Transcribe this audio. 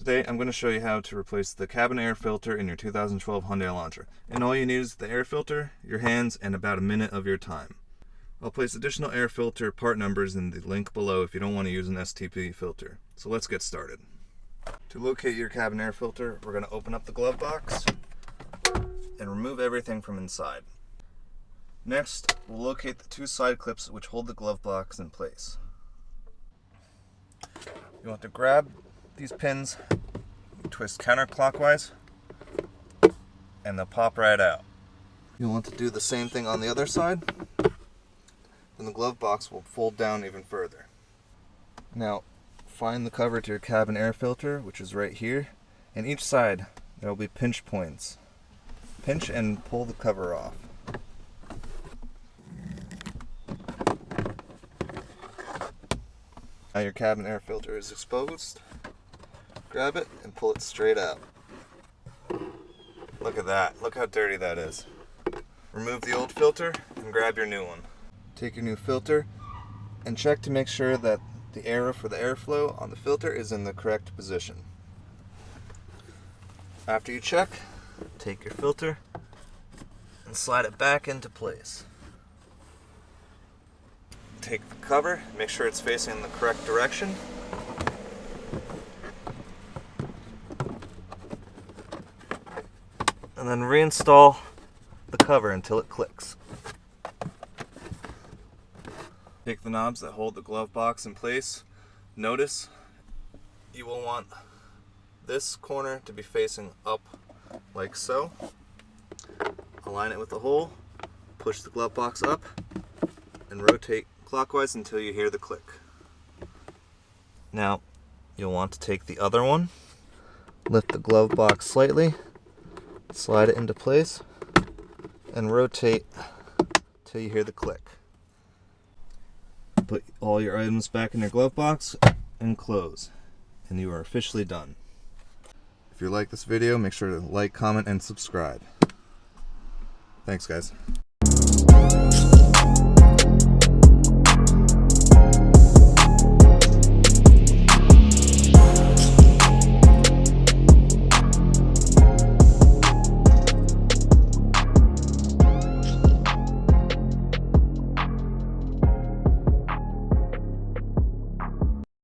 Today I'm going to show you how to replace the cabin air filter in your 2012 Hyundai Elantra. And all you need is the air filter, your hands, and about a minute of your time. I'll place additional air filter part numbers in the link below if you don't want to use an STP filter. So let's get started. To locate your cabin air filter, we're going to open up the glove box and remove everything from inside. Next, we'll locate the two side clips which hold the glove box in place. You want to grab these pins, twist counterclockwise, and they'll pop right out. You'll want to do the same thing on the other side, then the glove box will fold down even further. Now, find the cover to your cabin air filter, which is right here, and each side there will be pinch points. Pinch and pull the cover off. Now your cabin air filter is exposed. Grab it and pull it straight out. Look at that. Look how dirty that is. Remove the old filter and grab your new one. Take your new filter and check to make sure that the arrow for the airflow on the filter is in the correct position. After you check, take your filter and slide it back into place. Take the cover, make sure it's facing in the correct direction. And then reinstall the cover until it clicks. Take the knobs that hold the glove box in place. Notice you will want this corner to be facing up like so. Align it with the hole, push the glove box up, and rotate clockwise until you hear the click. Now you'll want to take the other one, lift the glove box slightly, slide it into place, and rotate till you hear the click. Put all your items back in your glove box and close, and you are officially done. If you like this video, make sure to like, comment, and subscribe. Thanks, guys.